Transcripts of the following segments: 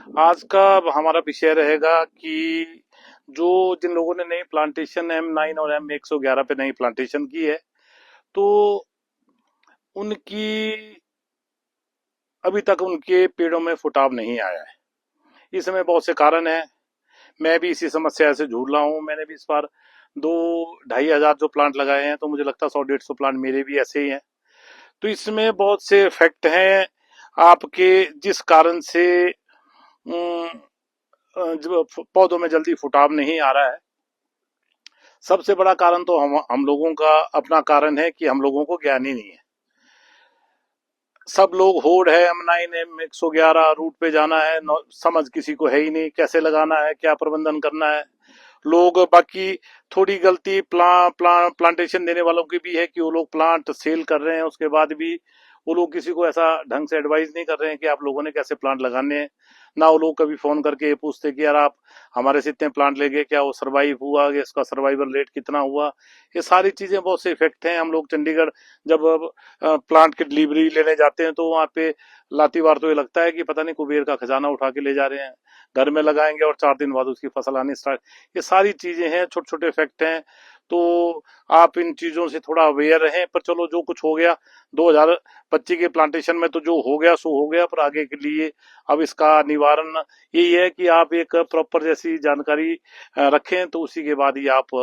आज का हमारा विषय रहेगा कि जो जिन लोगों ने नई प्लांटेशन M9 और M111 पे नई प्लांटेशन की है, तो उनकी अभी तक उनके पेड़ों में फुटाव नहीं आया है। इसमें बहुत से कारण हैं। मैं भी इसी समस्या से जूझ रहा हूँ। मैंने भी इस बार 2-2,500 जो प्लांट लगाए हैं, तो मुझे लगता है 100-150 प्लांट मेरे भी ऐसे ही हैं। तो इसमें बहुत से फैक्ट हैं आपके, जिस कारण से जो पौधों में जल्दी फुटाव नहीं आ रहा है। सबसे बड़ा कारण तो हम लोगों का अपना कारण है कि हम लोगों को ज्ञान ही नहीं है। सब लोग होड़ है, M9 M111 रूट पे जाना है, समझ किसी को है ही नहीं, कैसे लगाना है, क्या प्रबंधन करना है। लोग बाकी थोड़ी गलती प्लांटेशन देने वालों की भी है कि वो लोग प्लांट सेल कर रहे हैं, उसके बाद भी वो लोग किसी को ऐसा ढंग से एडवाइस नहीं कर रहे हैं कि आप लोगों ने कैसे प्लांट लगाने हैं। ना वो लोग कभी फोन करके ये पूछते कि यार आप हमारे से इतने प्लांट ले गए, क्या वो सरवाइव हुआ, कि इसका सर्वाइवल रेट कितना हुआ। ये सारी चीजें बहुत से इफेक्ट हैं। हम लोग चंडीगढ़ जब प्लांट की डिलीवरी लेने जाते हैं, तो वहाँ पे लाती बार तो ये लगता है कि पता नहीं कुबेर का खजाना उठा के ले जा रहे हैं। घर में लगाएंगे और 4 दिन बाद उसकी फसल आनी स्टार्ट। ये सारी चीजें हैं, छोटे छोटे इफेक्ट हैं। तो आप इन चीजों से थोड़ा अवेयर रहें। पर चलो, जो कुछ हो गया 2025 के प्लांटेशन में, तो जो हो गया सो हो गया। पर आगे के लिए अब इसका निवारण यही है कि आप एक प्रॉपर जैसी जानकारी रखें, तो उसी के बाद ही आप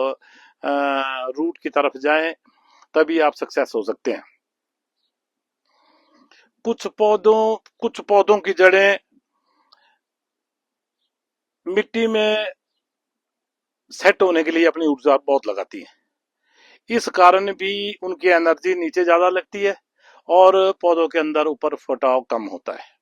रूट की तरफ जाएं, तभी आप सक्सेस हो सकते हैं। कुछ पौधों की जड़ें मिट्टी में सेट होने के लिए अपनी ऊर्जा बहुत लगाती हैं। इस कारण भी उनकी एनर्जी नीचे ज्यादा लगती है और पौधों के अंदर ऊपर फुटाव कम होता है।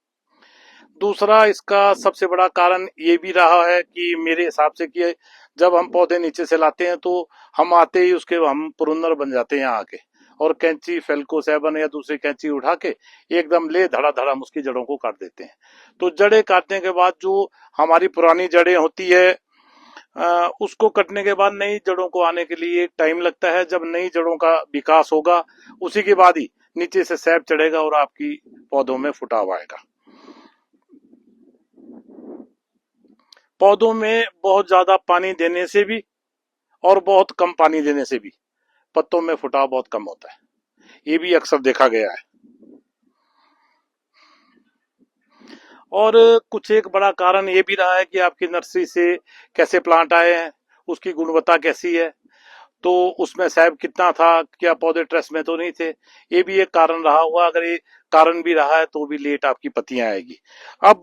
दूसरा, इसका सबसे बड़ा कारण ये भी रहा है कि मेरे हिसाब से, कि जब हम पौधे नीचे से लाते हैं, तो हम आते ही उसके हम पुरुन्नर बन जाते हैं यहाँ आके, और कैंची फेल्को 7 या दूसरी कैंची उठा के एकदम ले धड़ा धड़ा उसकी जड़ों को काट देते हैं। तो जड़ें काटने के बाद जो हमारी पुरानी जड़ें होती है, उसको कटने के बाद नई जड़ों को आने के लिए एक टाइम लगता है। जब नई जड़ों का विकास होगा, उसी के बाद ही नीचे से सैप चढ़ेगा और आपकी पौधों में फुटाव आएगा। पौधों में बहुत ज्यादा पानी देने से भी और बहुत कम पानी देने से भी पत्तों में फुटाव बहुत कम होता है। ये भी अक्सर देखा गया है। और कुछ एक बड़ा कारण ये भी रहा है कि आपकी नर्सरी से कैसे प्लांट आए हैं, उसकी गुणवत्ता कैसी है, तो उसमें सैब कितना था, क्या पौधे ट्रेस में तो नहीं थे। ये भी एक कारण रहा हुआ। अगर ये कारण भी रहा है, तो भी लेट आपकी पत्तियां आएगी। अब